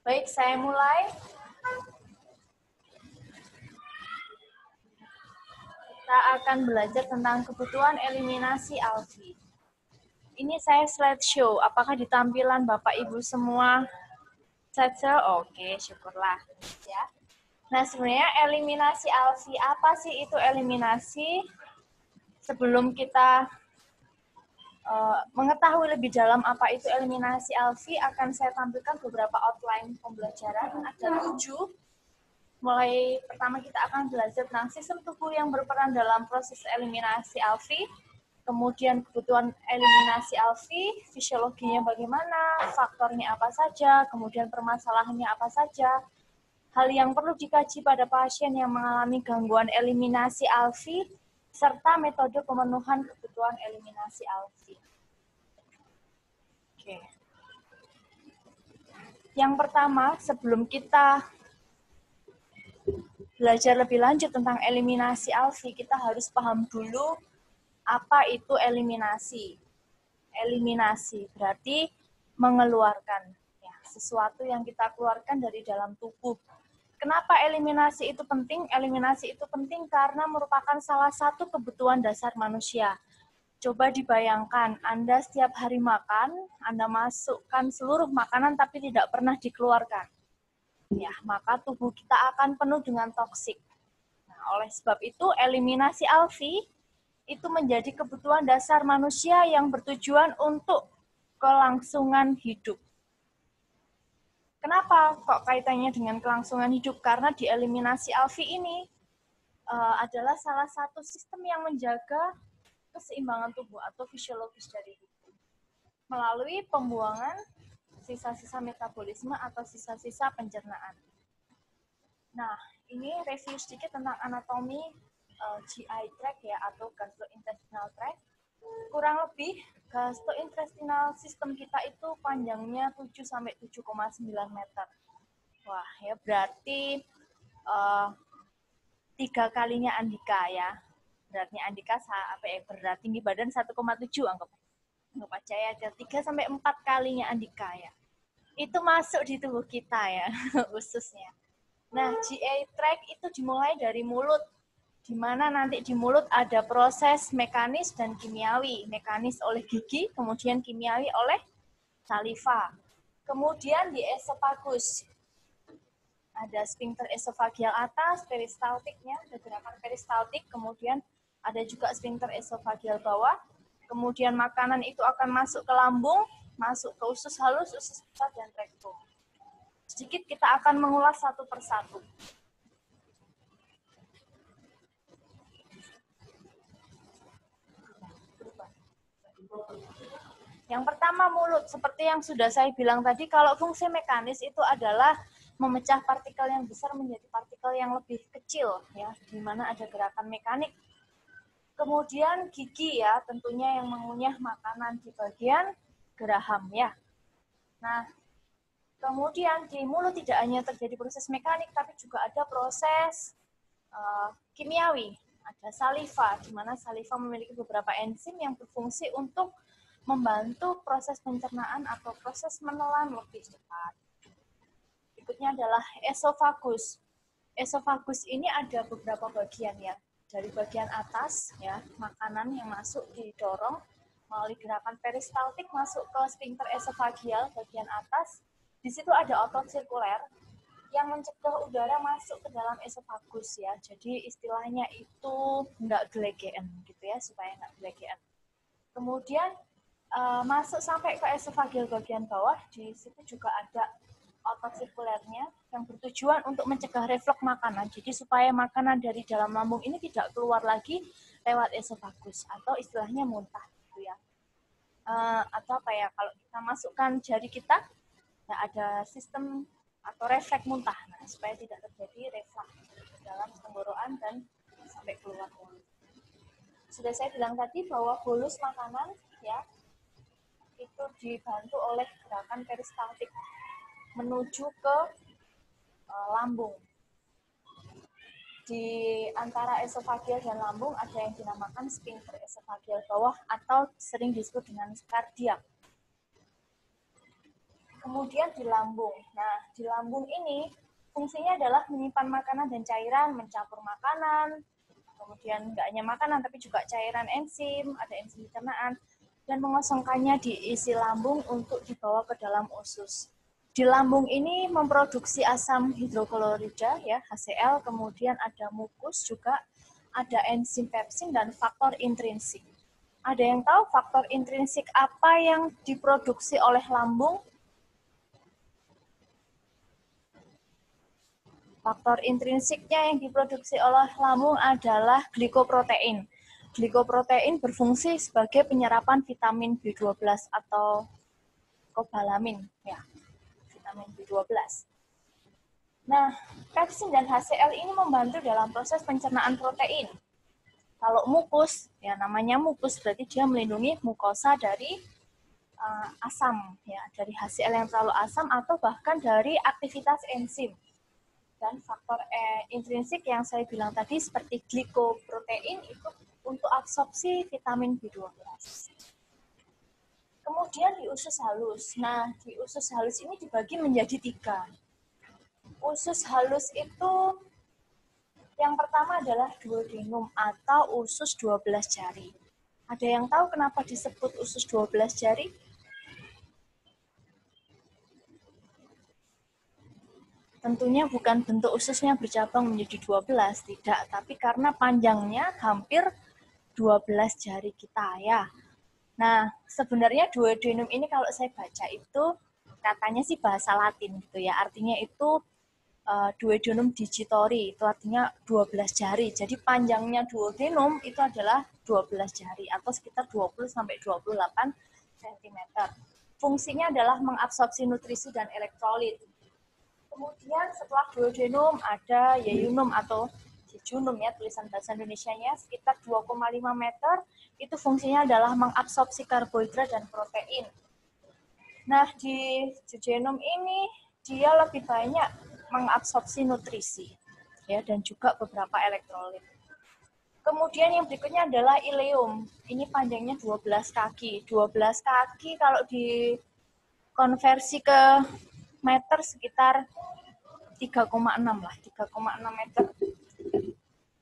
Baik, saya mulai. Kita akan belajar tentang kebutuhan eliminasi alfi. Ini saya slideshow. Apakah di tampilan Bapak Ibu semua slideshow? Oke, syukurlah. Ya. Nah, sebenarnya eliminasi alfi, apa sih itu eliminasi? Sebelum kita mengetahui lebih dalam apa itu eliminasi alfi, akan saya tampilkan beberapa outline pembelajaran. Ada 7. Mulai pertama kita akan belajar tentang sistem tubuh yang berperan dalam proses eliminasi alfi, kemudian kebutuhan eliminasi alfi, fisiologinya bagaimana, faktornya apa saja, kemudian permasalahannya apa saja, hal yang perlu dikaji pada pasien yang mengalami gangguan eliminasi alfi, serta metode pemenuhan kebutuhan eliminasi alfi. Oke. Yang pertama, sebelum kita belajar lebih lanjut tentang eliminasi alfi, kita harus paham dulu apa itu eliminasi. Eliminasi berarti mengeluarkan ya, sesuatu yang kita keluarkan dari dalam tubuh. Kenapa eliminasi itu penting? Eliminasi itu penting karena merupakan salah satu kebutuhan dasar manusia. Coba dibayangkan, Anda setiap hari makan, Anda masukkan seluruh makanan tapi tidak pernah dikeluarkan. Ya, maka tubuh kita akan penuh dengan toksik. Nah, oleh sebab itu, eliminasi alfi itu menjadi kebutuhan dasar manusia yang bertujuan untuk kelangsungan hidup. Kenapa kok kaitannya dengan kelangsungan hidup? Karena di eliminasi alfi ini adalah salah satu sistem yang menjaga keseimbangan tubuh atau fisiologis dari tubuh melalui pembuangan sisa-sisa metabolisme atau sisa-sisa pencernaan. Nah, ini review sedikit tentang anatomi GI tract ya, atau gastrointestinal tract. Kurang lebih gastrointestinal sistem kita itu panjangnya 7 sampai 7,9 meter. Wah, ya berarti 3 kalinya Andika ya. Beratnya Andika berat tinggi badan 1,7 anggap aja ya, ada 3 sampai 4 kalinya Andika ya. Itu masuk di tubuh kita ya, ususnya. Nah, GI tract itu dimulai dari mulut, di mana nanti di mulut ada proses mekanis dan kimiawi. Mekanis oleh gigi, kemudian kimiawi oleh saliva. Kemudian di esofagus, ada sphincter esofagial atas, peristaltiknya, ada gerakan peristaltik, kemudian ada juga sphincter esofagial bawah. Kemudian makanan itu akan masuk ke lambung, masuk ke usus halus, usus besar, dan rektum. Sedikit kita akan mengulas satu persatu. Yang pertama mulut, seperti yang sudah saya bilang tadi, kalau fungsi mekanis itu adalah memecah partikel yang besar menjadi partikel yang lebih kecil, ya, di mana ada gerakan mekanik. Kemudian gigi ya, tentunya yang mengunyah makanan di bagian geraham ya. Nah, kemudian di mulut tidak hanya terjadi proses mekanik, tapi juga ada proses kimiawi. Ada saliva, di mana saliva memiliki beberapa enzim yang berfungsi untuk membantu proses pencernaan atau proses menelan lebih cepat. Berikutnya adalah esofagus. Esofagus ini ada beberapa bagian ya. Dari bagian atas ya, makanan yang masuk didorong melalui gerakan peristaltik masuk ke sphincter esofagial bagian atas. Di situ ada otot sirkuler yang mencegah udara masuk ke dalam esofagus ya. Jadi istilahnya itu nggak gelegean gitu ya, supaya nggak gelegean. Kemudian masuk sampai ke esofagial bagian bawah, di situ juga ada otot sirkulernya yang bertujuan untuk mencegah reflux makanan. Jadi supaya makanan dari dalam lambung ini tidak keluar lagi lewat esofagus atau istilahnya muntah gitu ya. Atau apa ya, kalau kita masukkan jari kita, ya ada sistem atau refleks muntah. Nah, supaya tidak terjadi reflux dalam tenggorokan dan sampai keluar mulut. Sudah saya bilang tadi bahwa bolus makanan ya itu dibantu oleh gerakan peristaltik menuju ke lambung. Di antara esofagial dan lambung ada yang dinamakan sphincter esofagial bawah atau sering disebut dengan kardiak. Kemudian di lambung. Nah, di lambung ini fungsinya adalah menyimpan makanan dan cairan, mencampur makanan, kemudian nggak hanya makanan tapi juga cairan enzim, ada enzim pencernaan, dan mengosongkannya di isi lambung untuk dibawa ke dalam usus. Di lambung ini memproduksi asam hidroklorida ya, HCl, kemudian ada mukus juga, ada enzim pepsin dan faktor intrinsik. Ada yang tahu faktor intrinsik apa yang diproduksi oleh lambung? Faktor intrinsiknya yang diproduksi oleh lambung adalah glikoprotein. Glikoprotein berfungsi sebagai penyerapan vitamin B12 atau kobalamin, ya, vitamin B12. Nah, pepsin dan HCl ini membantu dalam proses pencernaan protein. Kalau mukus, ya namanya mukus berarti dia melindungi mukosa dari asam, ya, dari HCl yang terlalu asam atau bahkan dari aktivitas enzim. Dan faktor intrinsik yang saya bilang tadi seperti glikoprotein itu untuk absorpsi vitamin B12. Kemudian di usus halus. Nah, di usus halus ini dibagi menjadi 3. Usus halus itu yang pertama adalah duodenum atau usus 12 jari. Ada yang tahu kenapa disebut usus 12 jari? Tentunya bukan bentuk ususnya bercabang menjadi 12, tidak. Tapi karena panjangnya hampir 12 jari kita, ya. Nah, sebenarnya duodenum ini kalau saya baca itu, katanya sih bahasa Latin gitu ya. Artinya itu duodenum digitori, itu artinya 12 jari. Jadi panjangnya duodenum itu adalah 12 jari atau sekitar 20-28 cm. Fungsinya adalah mengabsorpsi nutrisi dan elektrolit. Kemudian setelah duodenum ada yeyunum atau jejunum ya, tulisan bahasa Indonesianya sekitar 2,5 meter. Itu fungsinya adalah mengabsorpsi karbohidrat dan protein. Nah, di jejunum ini dia lebih banyak mengabsorpsi nutrisi ya dan juga beberapa elektrolit. Kemudian yang berikutnya adalah ileum. Ini panjangnya 12 kaki. 12 kaki kalau dikonversi ke meter sekitar 3,6 lah, 3,6 meter.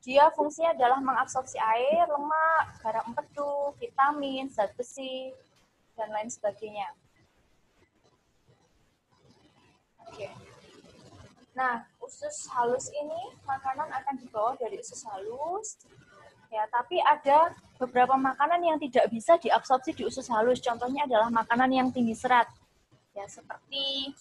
Dia fungsinya adalah mengabsorpsi air, lemak, garam empedu, vitamin, zat besi, dan lain sebagainya. Oke. Nah, usus halus ini makanan akan dibawa dari usus halus. Ya, tapi ada beberapa makanan yang tidak bisa diabsorpsi di usus halus. Contohnya adalah makanan yang tinggi serat. Ya, seperti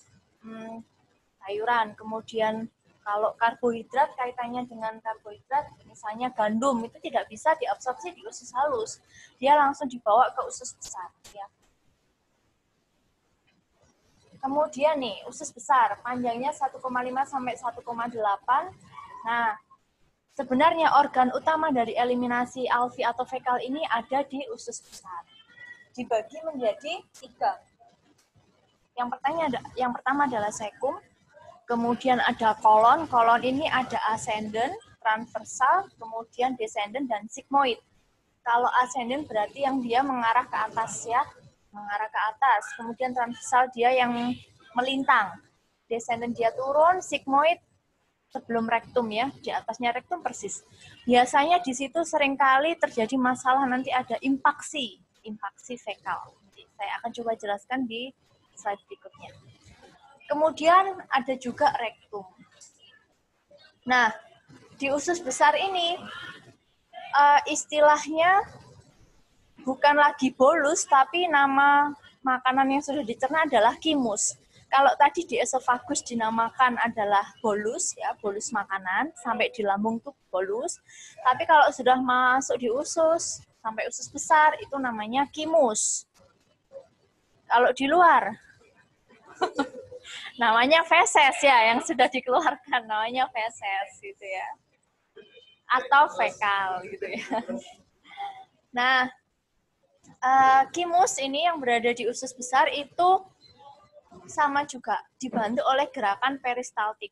sayuran. Kemudian kalau karbohidrat, kaitannya dengan karbohidrat, misalnya gandum, itu tidak bisa diabsorpsi di usus halus. Dia langsung dibawa ke usus besar. Ya. Kemudian nih, usus besar, panjangnya 1,5 sampai 1,8. Nah, sebenarnya organ utama dari eliminasi alvi atau fekal ini ada di usus besar. Dibagi menjadi 3. Yang pertama adalah sekum, kemudian ada kolon. Kolon ini ada ascendant, transversal, kemudian descendant, dan sigmoid. Kalau ascendant berarti yang dia mengarah ke atas ya, mengarah ke atas. Kemudian transversal dia yang melintang. Descendant dia turun, sigmoid sebelum rektum ya, di atasnya rektum persis. Biasanya di situ seringkali terjadi masalah, nanti ada impaksi fekal. Nanti saya akan coba jelaskan di slide berikutnya. Kemudian ada juga rektum. Nah, di usus besar ini istilahnya bukan lagi bolus, tapi nama makanan yang sudah dicerna adalah kimus. Kalau tadi di esofagus dinamakan adalah bolus, ya bolus makanan, sampai di lambung tuh bolus. Tapi kalau sudah masuk di usus, sampai usus besar, itu namanya kimus. Kalau di luar, namanya feses ya, yang sudah dikeluarkan, namanya feses gitu ya. Atau fekal gitu ya. Nah, kimus ini yang berada di usus besar itu sama juga dibantu oleh gerakan peristaltik.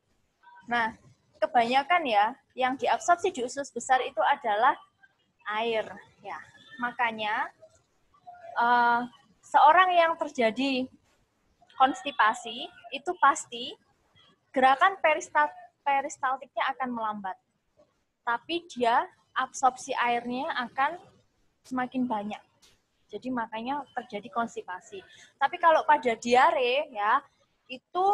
Nah, kebanyakan ya yang diabsorpsi di usus besar itu adalah air ya. Makanya seorang yang terjadi konstipasi, itu pasti gerakan peristaltiknya akan melambat. Tapi dia absorpsi airnya akan semakin banyak. Jadi makanya terjadi konstipasi. Tapi kalau pada diare ya, itu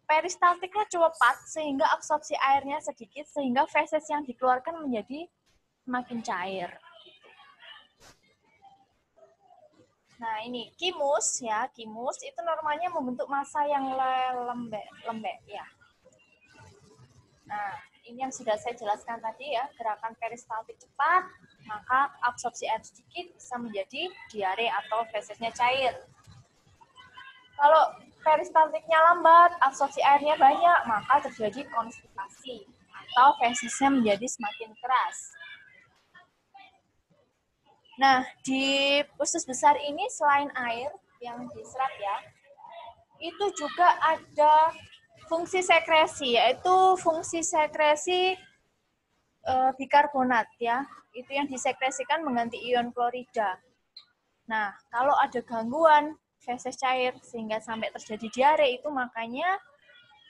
peristaltiknya cepat sehingga absorpsi airnya sedikit sehingga feses yang dikeluarkan menjadi semakin cair. Nah, ini kimus ya, kimus itu normalnya membentuk massa yang lembek ya. Nah, ini yang sudah saya jelaskan tadi ya, gerakan peristaltik cepat, maka absorpsi air sedikit bisa menjadi diare atau fesesnya cair. Kalau peristaltiknya lambat, absorpsi airnya banyak, maka terjadi konstipasi atau fesesnya menjadi semakin keras. Nah, di usus besar ini selain air yang diserap ya, itu juga ada fungsi sekresi, yaitu fungsi sekresi bikarbonat ya. Itu yang disekresikan mengganti ion klorida. Nah, kalau ada gangguan feses cair sehingga sampai terjadi diare, itu makanya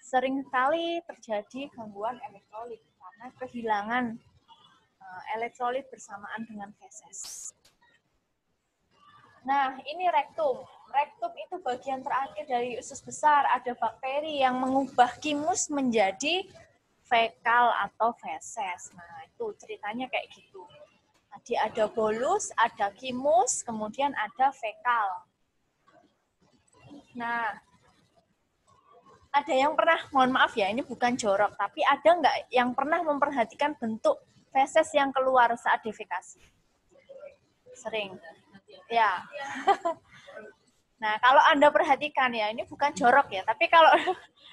sering sekali terjadi gangguan elektrolit karena kehilangan elektrolit bersamaan dengan feses. Nah, ini rektum. Rektum itu bagian terakhir dari usus besar. Ada bakteri yang mengubah kimus menjadi fekal atau feses. Nah, itu ceritanya kayak gitu. Tadi ada bolus, ada kimus, kemudian ada fekal. Nah, ada yang pernah, mohon maaf ya, ini bukan jorok, tapi ada nggak yang pernah memperhatikan bentuk feses yang keluar saat defekasi? Sering. Ya. Nah, kalau Anda perhatikan ya, ini bukan jorok ya, tapi kalau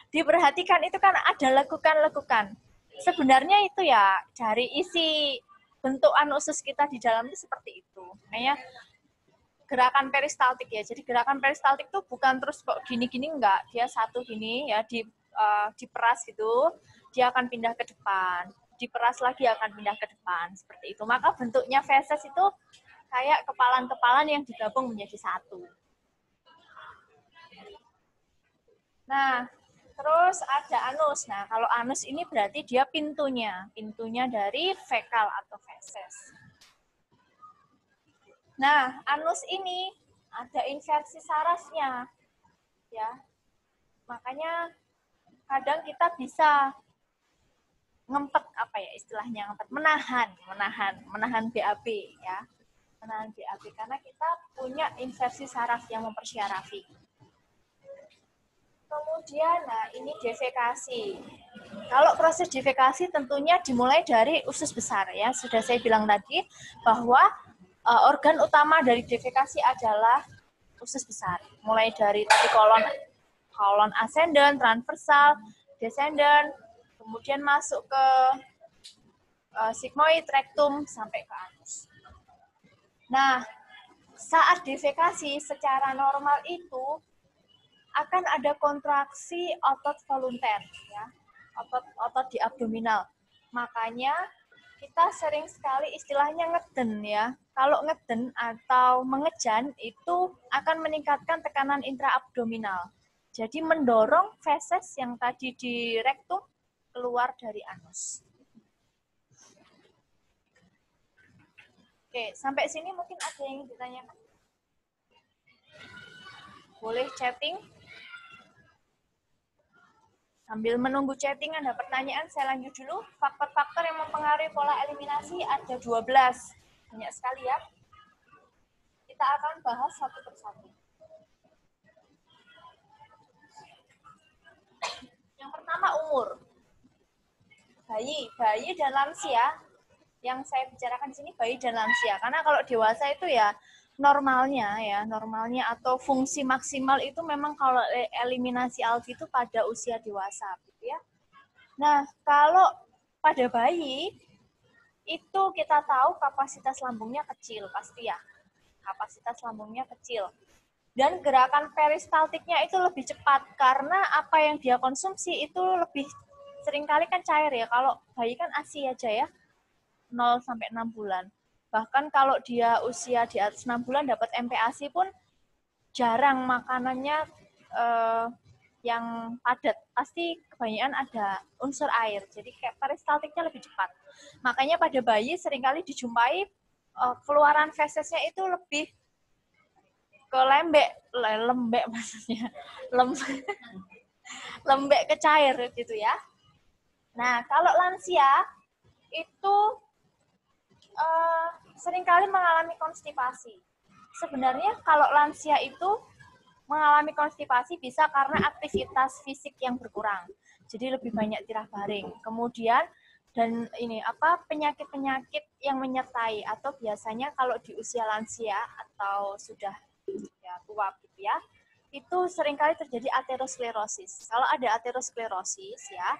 diperhatikan itu kan ada lekukan-lekukan. Sebenarnya itu ya dari isi bentukan usus kita di dalam itu seperti itu. Makanya gerakan peristaltik ya. Jadi gerakan peristaltik itu bukan terus kok gini-gini enggak. Dia satu gini ya diperas gitu, dia akan pindah ke depan. Diperas lagi akan pindah ke depan seperti itu. Maka bentuknya feses itu kayak kepalan-kepalan yang digabung menjadi satu. Nah, terus ada anus. Nah, kalau anus ini berarti dia pintunya dari fekal atau feses. Nah, anus ini ada inversi sarafnya, ya. Makanya kadang kita bisa ngempet apa ya istilahnya ngempet menahan BAB ya. Menahan BAB karena kita punya inversi saraf yang mempersyarafi. Kemudian, nah ini defekasi. Kalau proses defekasi tentunya dimulai dari usus besar ya. Sudah saya bilang tadi bahwa organ utama dari defekasi adalah usus besar. Mulai dari tadi kolon ascendent, transversal, descendent, kemudian masuk ke sigmoid, rectum, sampai ke anus. Nah, saat defekasi secara normal itu akan ada kontraksi otot volunter, ya, otot di abdominal. Makanya kita sering sekali istilahnya ngeden ya. Kalau ngeden atau mengejan itu akan meningkatkan tekanan intraabdominal. Jadi mendorong feses yang tadi di rektum keluar dari anus. Oke, sampai sini mungkin ada yang ditanyakan? Boleh chatting? Sambil menunggu chatting, ada pertanyaan, saya lanjut dulu. Faktor-faktor yang mempengaruhi pola eliminasi ada 12. Banyak sekali ya. Kita akan bahas satu persatu. Yang pertama umur. Bayi dan lansia. Yang saya bicarakan di sini bayi dan lansia. Karena kalau dewasa itu ya normalnya atau fungsi maksimal itu memang kalau eliminasi ALF itu pada usia dewasa gitu ya. Nah, kalau pada bayi itu kita tahu kapasitas lambungnya kecil pasti ya. Kapasitas lambungnya kecil. Dan gerakan peristaltiknya itu lebih cepat karena apa yang dia konsumsi itu lebih seringkali kan cair ya. Kalau bayi kan ASI aja ya. 0 sampai 6 bulan. Bahkan kalau dia usia di atas 6 bulan dapat MPASI pun jarang makanannya yang padat, pasti kebanyakan ada unsur air. Jadi kayak peristaltiknya lebih cepat. Makanya pada bayi seringkali dijumpai keluaran fesesnya itu lebih ke lembek maksudnya. Lembek ke cair gitu ya. Nah, kalau lansia itu seringkali mengalami konstipasi. Sebenarnya kalau lansia itu mengalami konstipasi bisa karena aktivitas fisik yang berkurang. Jadi lebih banyak tirah baring. Kemudian dan ini penyakit-penyakit yang menyertai atau biasanya kalau di usia lansia atau sudah ya tua gitu ya, itu seringkali terjadi aterosklerosis. Kalau ada aterosklerosis ya,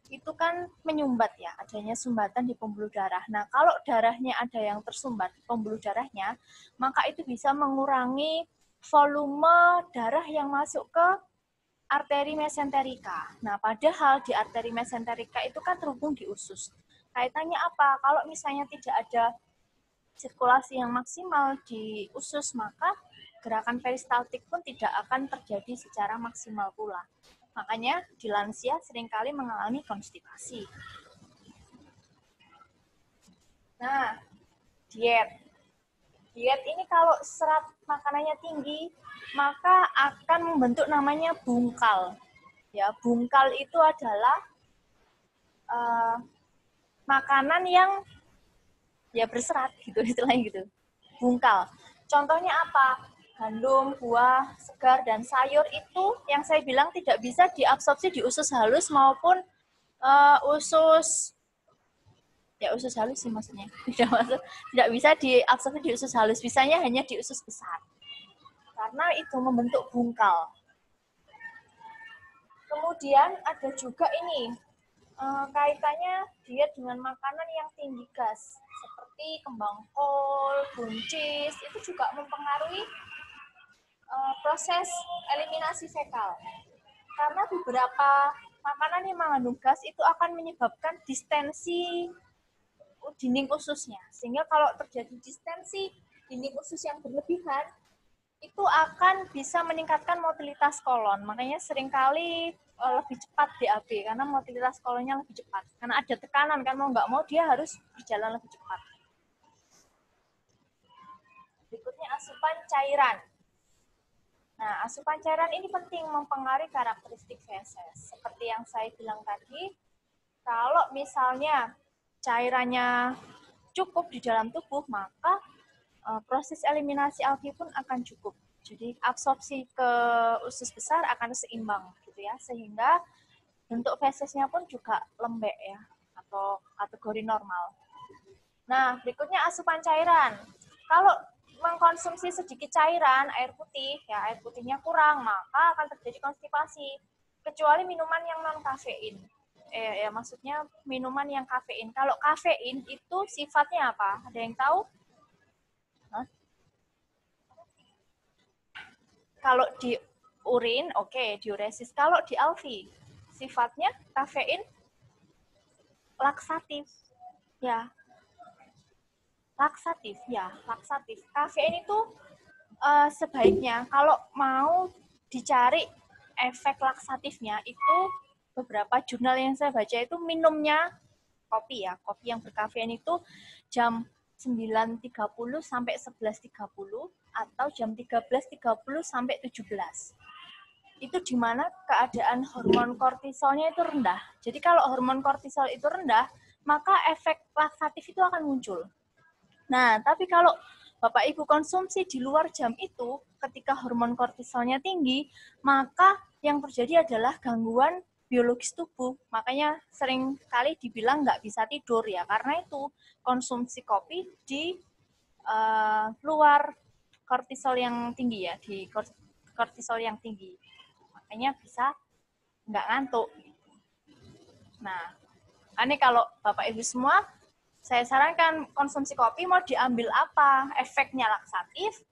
itu kan menyumbat ya, adanya sumbatan di pembuluh darah. Nah, kalau darahnya ada yang tersumbat di pembuluh darahnya, maka itu bisa mengurangi volume darah yang masuk ke arteri mesenterika. Nah, padahal di arteri mesenterika itu kan terhubung di usus. Kaitannya apa? Kalau misalnya tidak ada sirkulasi yang maksimal di usus, maka gerakan peristaltik pun tidak akan terjadi secara maksimal pula. Makanya di lansia seringkali mengalami konstipasi. Nah, diet. Diet ini kalau serat makanannya tinggi, maka akan membentuk namanya bungkal. Ya, bungkal itu adalah makanan yang ya berserat gitu, istilahnya gitu. Bungkal. Contohnya apa? Gandum, buah, segar, dan sayur itu yang saya bilang tidak bisa diabsorpsi di usus halus maupun usus halus sih maksudnya. Tidak bisa diabsorpsi di usus halus, bisanya hanya di usus besar. Karena itu membentuk bungkal. Kemudian ada juga ini, kaitannya diet dengan makanan yang tinggi gas, seperti kembang kol, buncis, itu juga mempengaruhi proses eliminasi fekal. Karena beberapa makanan yang mengandung gas itu akan menyebabkan distensi dinding ususnya. Sehingga kalau terjadi distensi dinding usus yang berlebihan, itu akan bisa meningkatkan motilitas kolon. Makanya seringkali lebih cepat BAB karena motilitas kolonnya lebih cepat. Karena ada tekanan kan, mau nggak mau dia harus berjalan lebih cepat. Berikutnya asupan cairan. Nah, asupan cairan ini penting mempengaruhi karakteristik feses. Seperti yang saya bilang tadi, kalau misalnya cairannya cukup di dalam tubuh, maka proses eliminasi algi pun akan cukup. Jadi absorpsi ke usus besar akan seimbang gitu ya, sehingga bentuk fesesnya pun juga lembek ya, atau kategori normal. Nah, berikutnya asupan cairan. Kalau mengkonsumsi sedikit cairan, air putih, ya air putihnya kurang, maka akan terjadi konstipasi. Kecuali minuman yang non kafein. Ya maksudnya minuman yang kafein. Kalau kafein itu sifatnya apa? Ada yang tahu? Hah? Kalau di urin, oke, diuresis. Kalau di alvi, sifatnya kafein laksatif. Ya, laksatif. Kafein itu sebaiknya kalau mau dicari efek laksatifnya itu beberapa jurnal yang saya baca itu minumnya kopi yang berkafein itu jam 9.30 sampai 11.30 atau jam 13.30 sampai 17. Itu di mana keadaan hormon kortisolnya itu rendah. Jadi kalau hormon kortisol itu rendah, maka efek laksatif itu akan muncul. Nah, tapi kalau Bapak Ibu konsumsi di luar jam itu, ketika hormon kortisolnya tinggi, maka yang terjadi adalah gangguan biologis tubuh. Makanya sering kali dibilang nggak bisa tidur ya, karena itu konsumsi kopi di luar kortisol yang tinggi ya, di kortisol yang tinggi. Makanya bisa nggak ngantuk. Nah, ini kalau Bapak Ibu semua, saya sarankan konsumsi kopi mau diambil apa? Efeknya laksatif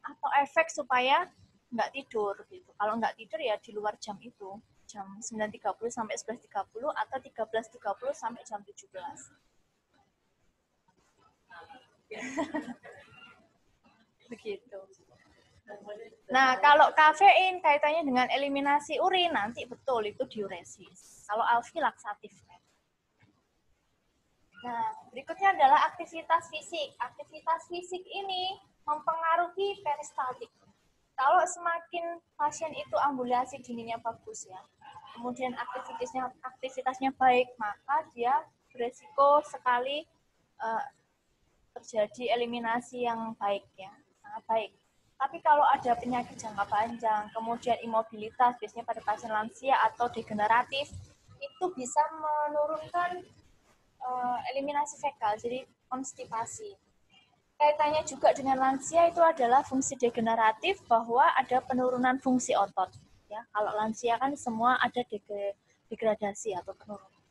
atau efek supaya nggak tidur gitu. Kalau nggak tidur ya di luar jam itu, jam 9.30 sampai 11.30 atau 13.30 sampai jam 17. Begitu. Nah, kalau kafein kaitannya dengan eliminasi urin, nanti betul itu diuresis. Kalau alfi laksatif. Nah, berikutnya adalah aktivitas fisik. Aktivitas fisik ini mempengaruhi peristaltik. Kalau semakin pasien itu ambulasi dininya bagus ya, kemudian aktivitasnya baik, maka dia beresiko sekali terjadi eliminasi yang baik ya, sangat baik. Tapi kalau ada penyakit jangka panjang, kemudian imobilitas, biasanya pada pasien lansia atau degeneratif, itu bisa menurunkan eliminasi fekal, jadi konstipasi. Kaitannya juga dengan lansia itu adalah fungsi degeneratif, bahwa ada penurunan fungsi otot. Ya, kalau lansia kan semua ada degradasi atau penurunan.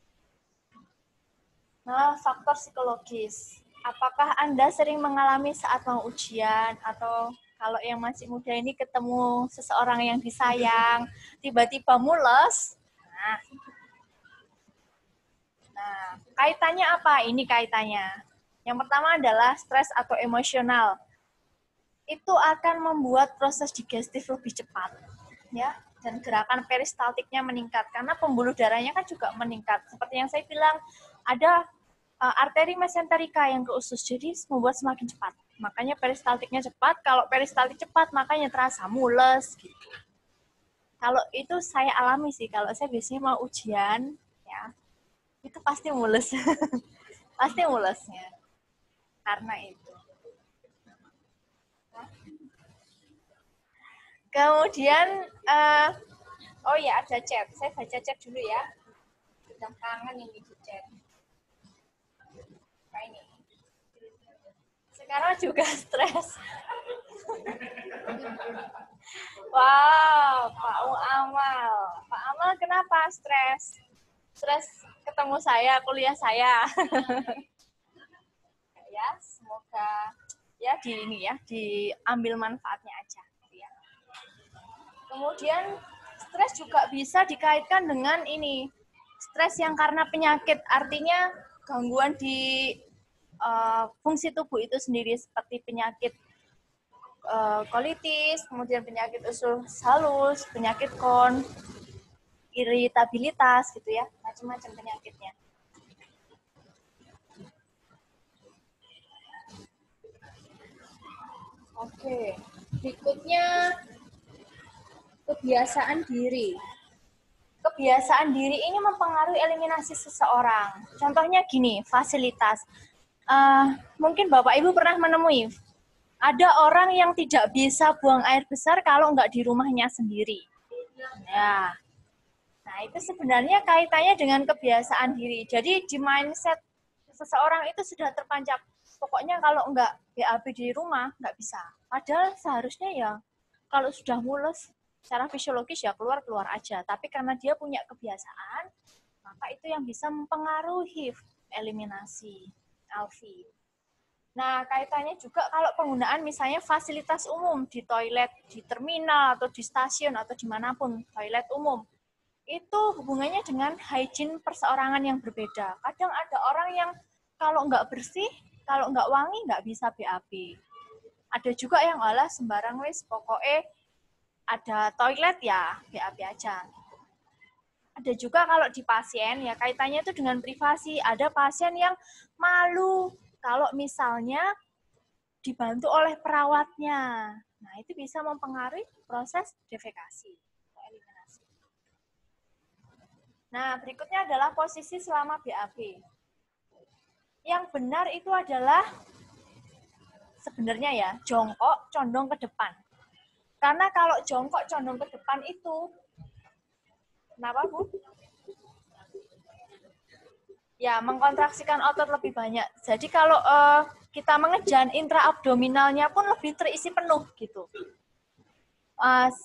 Nah, faktor psikologis. Apakah Anda sering mengalami saat mau ujian, atau kalau yang masih muda ini ketemu seseorang yang disayang, tiba-tiba mules? Nah, kaitannya apa? Ini kaitannya. Yang pertama adalah stres atau emosional. Itu akan membuat proses digestif lebih cepat, ya, dan gerakan peristaltiknya meningkat karena pembuluh darahnya kan juga meningkat. Seperti yang saya bilang, ada arteri mesenterika yang ke usus, jadi membuat semakin cepat. Makanya peristaltiknya cepat. Kalau peristaltik cepat, makanya terasa mules gitu. Kalau itu saya alami sih, kalau saya biasanya mau ujian, ya, itu pasti mules. Pasti mulesnya. Karena itu. Kemudian, oh ya, ada chat. Saya baca chat dulu ya. Udah kangen ini di chat. Nah, ini. Sekarang juga stres. Wow, Pak Amal. Pak Amal kenapa stres? Stres ketemu saya, kuliah saya. Ya, semoga ya diambil manfaatnya aja. Ya. Kemudian stres juga bisa dikaitkan dengan ini, stres yang karena penyakit, artinya gangguan di fungsi tubuh itu sendiri, seperti penyakit kolitis, kemudian penyakit usus halus, penyakit Crohn, iritabilitas gitu ya, macam-macam penyakitnya. Oke, berikutnya kebiasaan diri. Kebiasaan diri ini mempengaruhi eliminasi seseorang. Contohnya gini, fasilitas. Mungkin Bapak Ibu pernah menemui, ada orang yang tidak bisa buang air besar kalau nggak di rumahnya sendiri. Ya, nah itu sebenarnya kaitannya dengan kebiasaan diri. Jadi di mindset seseorang itu sudah terpancap, pokoknya kalau nggak BAB di rumah nggak bisa. Padahal seharusnya ya kalau sudah mules secara fisiologis ya keluar aja. Tapi karena dia punya kebiasaan, maka itu yang bisa mempengaruhi eliminasi alfi. Nah, kaitannya juga kalau penggunaan misalnya fasilitas umum di toilet, di terminal, atau di stasiun, atau dimanapun, toilet umum. Itu hubungannya dengan hygiene perseorangan yang berbeda. Kadang ada orang yang kalau nggak bersih, kalau nggak wangi, nggak bisa BAB. Ada juga yang alah sembarang wis, pokoknya ada toilet ya BAB aja. Ada juga kalau di pasien, ya kaitannya itu dengan privasi. Ada pasien yang malu kalau misalnya dibantu oleh perawatnya. Nah, itu bisa mempengaruhi proses defekasi. Nah, berikutnya adalah posisi selama BAB. Yang benar itu adalah sebenarnya ya, jongkok condong ke depan. Karena kalau jongkok condong ke depan itu, kenapa Bu? Ya, mengkontraksikan otot lebih banyak. Jadi kalau kita mengejan, intraabdominalnya pun lebih terisi penuh gitu.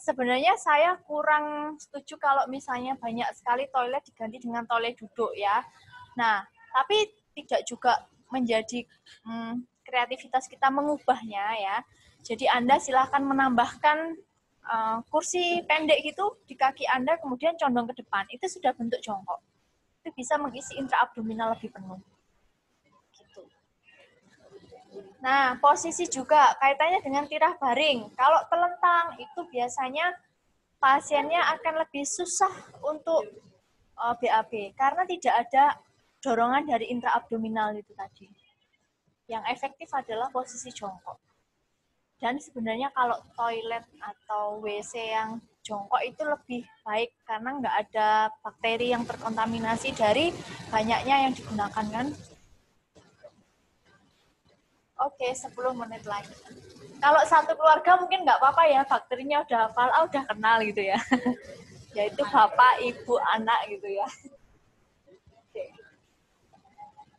Sebenarnya saya kurang setuju kalau misalnya banyak sekali toilet diganti dengan toilet duduk ya. Nah, tapi tidak juga menjadi kreativitas kita mengubahnya ya. Jadi Anda silahkan menambahkan kursi pendek gitu di kaki Anda, kemudian condong ke depan. Itu sudah bentuk jongkok. Itu bisa mengisi intraabdominal lebih penuh. Gitu. Nah, posisi juga kaitannya dengan tirah baring. Kalau telentang itu biasanya pasiennya akan lebih susah untuk BAB karena tidak ada dorongan dari intraabdominal itu tadi. Yang efektif adalah posisi jongkok. Dan sebenarnya kalau toilet atau WC yang jongkok itu lebih baik karena nggak ada bakteri yang terkontaminasi dari banyaknya yang digunakan kan. Oke, 10 menit lagi. Kalau satu keluarga mungkin nggak apa-apa ya, bakterinya udah hafal, udah kenal gitu ya. Yaitu bapak, ibu, anak gitu ya. Oke.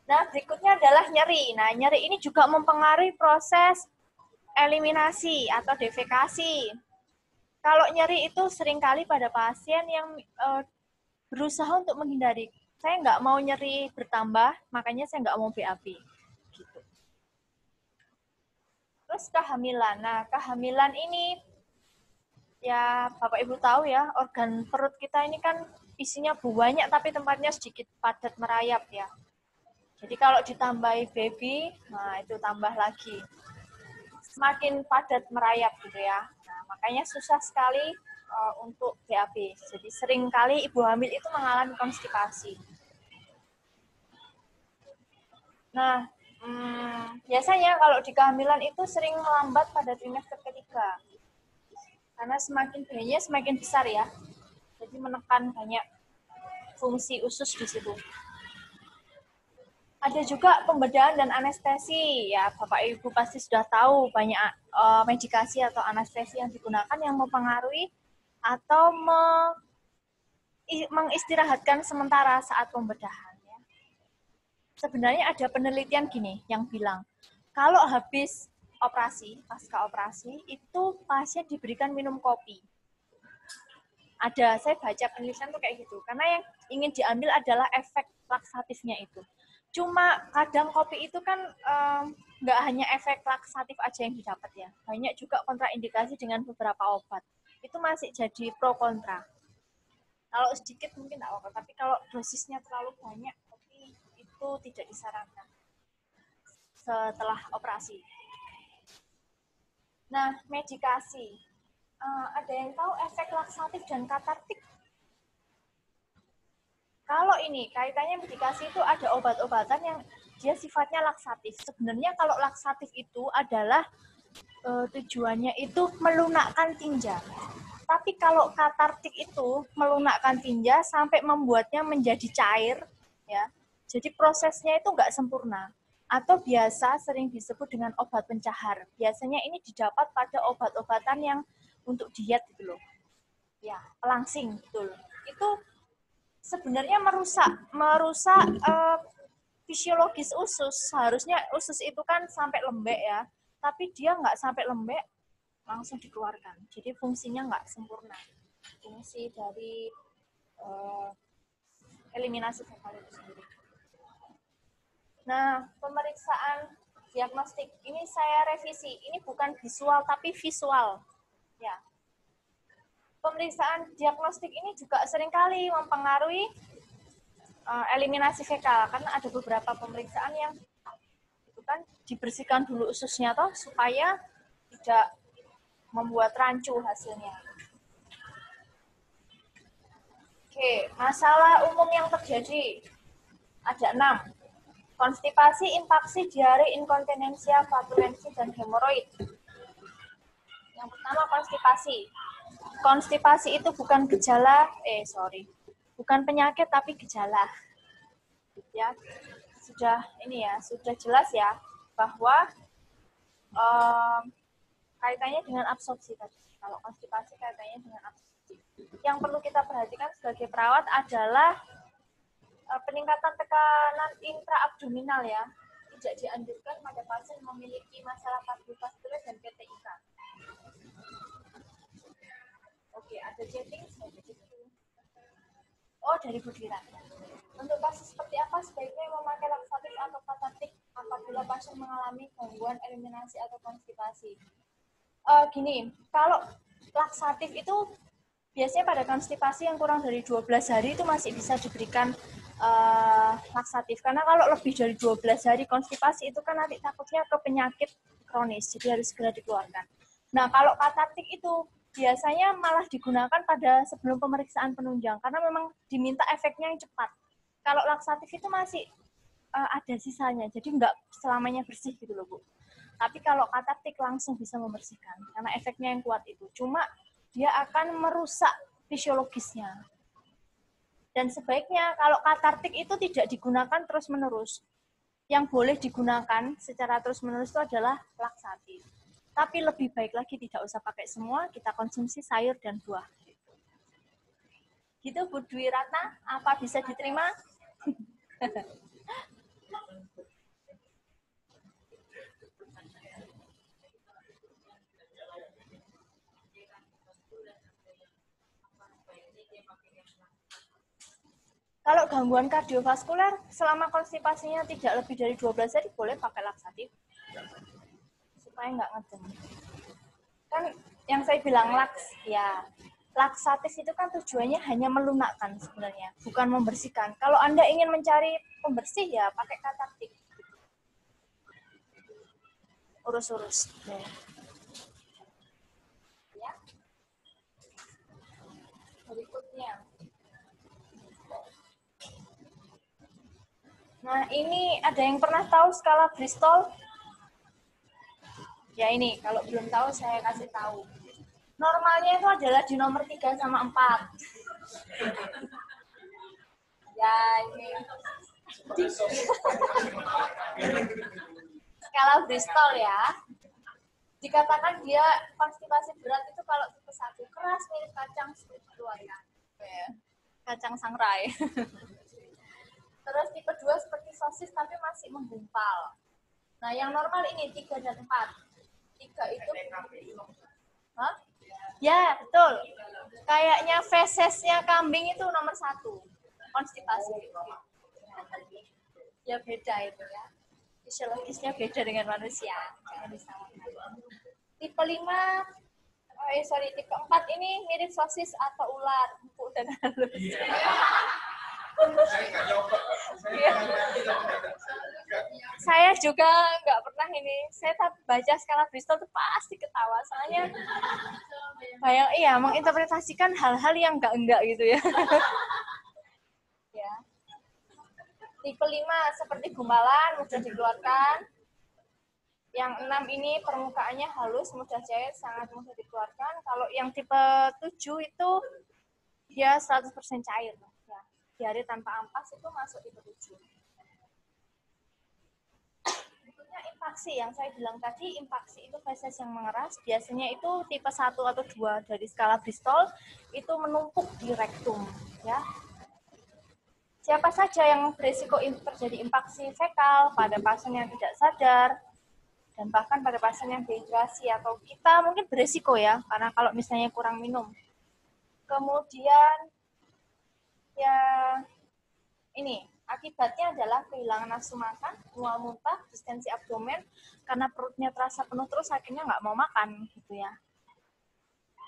Nah, berikutnya adalah nyeri. Nah, nyeri ini juga mempengaruhi proses eliminasi atau defekasi. Kalau nyeri itu seringkali pada pasien yang berusaha untuk menghindari. Saya nggak mau nyeri bertambah, makanya saya nggak mau BAB. Gitu. Terus kehamilan. Nah, kehamilan ini ya Bapak Ibu tahu ya, organ perut kita ini kan isinya banyak tapi tempatnya sedikit padat merayap ya. Jadi kalau ditambahi baby, nah itu tambah lagi. Semakin padat merayap gitu ya. Nah, makanya susah sekali untuk BAB. Jadi sering kali ibu hamil itu mengalami konstipasi. Nah, biasanya kalau di kehamilan itu sering melambat pada trimester ketiga. Karena semakin bayinya semakin besar ya. Jadi menekan banyak fungsi usus di situ. Ada juga pembedahan dan anestesi. Ya, Bapak Ibu pasti sudah tahu banyak medikasi atau anestesi yang digunakan yang mempengaruhi atau mengistirahatkan sementara saat pembedahan. Ya. Sebenarnya ada penelitian gini yang bilang, kalau habis operasi, pasca operasi, itu pasien diberikan minum kopi. Ada, saya baca penelitian tuh kayak gitu. Karena yang ingin diambil adalah efek laksatifnya itu. Cuma kadang kopi itu kan nggak hanya efek laksatif aja yang didapat ya. Banyak juga kontraindikasi dengan beberapa obat. Itu masih jadi pro kontra. Kalau sedikit mungkin nggak apa-apa, tapi kalau dosisnya terlalu banyak, kopi itu tidak disarankan setelah operasi. Nah, medikasi. Ada yang tahu efek laksatif dan katartik? Kalau ini kaitannya medikasi itu ada obat-obatan yang dia sifatnya laksatif. Sebenarnya kalau laksatif itu adalah tujuannya itu melunakkan tinja. Tapi kalau katartik itu melunakkan tinja sampai membuatnya menjadi cair, ya. Jadi prosesnya itu nggak sempurna. Atau biasa sering disebut dengan obat pencahar. Biasanya ini didapat pada obat-obatan yang untuk diet gitu loh. Ya, pelangsing betul. Itu sebenarnya merusak fisiologis usus. Seharusnya usus itu kan sampai lembek ya, tapi dia nggak sampai lembek langsung dikeluarkan. Jadi fungsinya nggak sempurna. Fungsi dari eliminasi fekal itu sendiri. Nah, pemeriksaan diagnostik ini saya revisi. Ini bukan visual tapi visual. Ya. Pemeriksaan diagnostik ini juga seringkali mempengaruhi eliminasi fekal karena ada beberapa pemeriksaan yang itu kan dibersihkan dulu ususnya toh supaya tidak membuat rancu hasilnya. Oke, masalah umum yang terjadi ada 6. Konstipasi, impaksi, diare, inkontinensia, flatulensi, dan hemoroid. Yang pertama konstipasi. Konstipasi itu bukan gejala, bukan penyakit tapi gejala. Ya, sudah ini ya, sudah jelas ya bahwa kaitannya dengan absorpsi tadi. Kalau konstipasi kaitannya dengan absorpsi. Yang perlu kita perhatikan sebagai perawat adalah peningkatan tekanan intraabdominal ya. Tidak dianjurkan pada pasien memiliki masalah kardiovaskular dan PTIK. Oke, ada chatting Oh, dari Budiran. Untuk kasus seperti apa sebaiknya memakai laksatif atau katartik apabila pasien mengalami gangguan eliminasi atau konstipasi? Gini, kalau laksatif itu biasanya pada konstipasi yang kurang dari 12 hari itu masih bisa diberikan laksatif. Karena kalau lebih dari 12 hari konstipasi itu kan nanti takutnya ke penyakit kronis, jadi harus segera dikeluarkan. Nah, kalau katartik itu biasanya malah digunakan pada sebelum pemeriksaan penunjang, karena memang diminta efeknya yang cepat. Kalau laksatif itu masih ada sisanya, jadi nggak selamanya bersih gitu loh, Bu. Tapi kalau katartik langsung bisa membersihkan, karena efeknya yang kuat itu. Cuma dia akan merusak fisiologisnya. Dan sebaiknya kalau katartik itu tidak digunakan terus-menerus. Yang boleh digunakan secara terus-menerus itu adalah laksatif. Tapi lebih baik lagi tidak usah pakai semua, kita konsumsi sayur dan buah. Gitu Bu Dwi Ratna, apa bisa diterima? Kalau gangguan kardiovaskuler, selama konstipasinya tidak lebih dari 12 hari, boleh pakai laksatif. Supaya nggak ngedem. Kan yang saya bilang laksatif itu kan tujuannya hanya melunakkan sebenarnya, bukan membersihkan. Kalau Anda ingin mencari pembersih, ya pakai katartik. Urus-urus. Ya. Berikutnya. Nah, ini ada yang pernah tahu skala Bristol? Ya ini, kalau belum tahu saya kasih tahu. Normalnya itu adalah di nomor 3 sama 4. Ya, ini. Skala Bristol ya. Dikatakan dia konstipasi berat itu kalau tipe 1 keras mirip kacang sulit dikeluarkan. Kacang sangrai. Terus tipe 2 seperti sosis tapi masih menggumpal. Nah, yang normal ini 3 dan 4. 3 itu Hah? Ya, betul. Kayaknya fesesnya kambing itu nomor 1. Konstipasi. Ya beda itu ya. Fisiologisnya beda dengan manusia. Jangan disamakan. Tipe 5 tipe 4 ini mirip sosis atau ular, empuk dan halus. Saya juga nggak pernah ini. Saya baca skala Bristol tuh pasti ketawa. Soalnya menginterpretasikan hal-hal yang enggak gitu ya. Ya. Tipe 5 seperti gumpalan, mudah dikeluarkan. Yang 6 ini permukaannya halus, mudah cair, sangat mudah dikeluarkan. Kalau yang tipe 7 itu dia 100% cair. Ya. Diare tanpa ampas itu masuk tipe 7. Berikutnya impaksi. Yang saya bilang tadi, impaksi itu feses yang mengeras. Biasanya itu tipe 1 atau 2 dari skala Bristol itu menumpuk di rektum. Ya. Siapa saja yang berisiko terjadi impaksi fekal pada pasien yang tidak sadar, dan bahkan pada pasien yang dehidrasi atau kita mungkin berisiko ya, karena kalau misalnya kurang minum. Kemudian ya ini akibatnya adalah kehilangan nafsu makan, mual muntah, distensi abdomen karena perutnya terasa penuh terus akhirnya nggak mau makan gitu ya.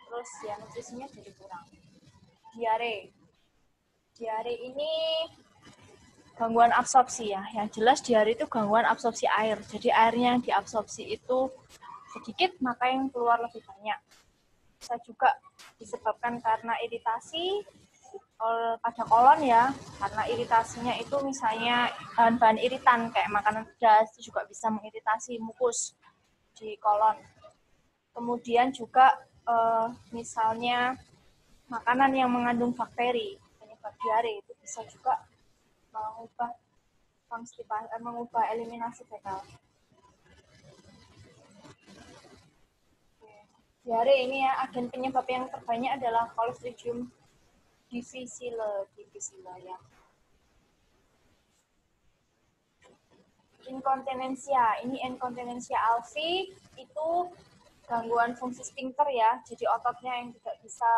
Terus ya nutrisinya jadi kurang. Diare. Diare ini gangguan absorpsi ya. Yang jelas diare itu gangguan absorpsi air. Jadi airnya yang diabsorpsi itu sedikit, maka yang keluar lebih banyak. Bisa juga disebabkan karena iritasi pada kolon ya. Karena iritasinya itu misalnya bahan-bahan iritan kayak makanan pedas itu juga bisa mengiritasi mukus di kolon. Kemudian juga misalnya makanan yang mengandung bakteri penyebab diare itu bisa juga mengubah eliminasi fekal. Diare ini ya, agen penyebab yang terbanyak adalah Clostridium difficile ya. Inkontinensia, ini inkontinensia alfi itu gangguan fungsi sphincter ya, jadi ototnya yang tidak bisa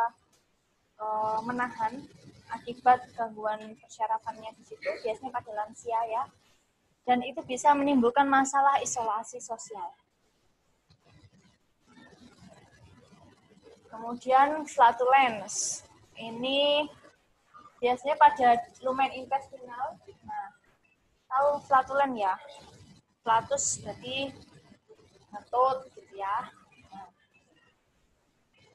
menahan akibat gangguan persyarafannya di situ, biasanya pada lansia ya. Dan itu bisa menimbulkan masalah isolasi sosial. Kemudian flatulence. Ini biasanya pada lumen intestinal. Nah, tahu flatulen ya? Flatus berarti ngentut gitu ya. Nah,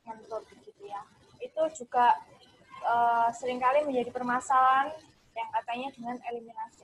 ngentut gitu ya. Itu juga seringkali menjadi permasalahan yang katanya dengan eliminasi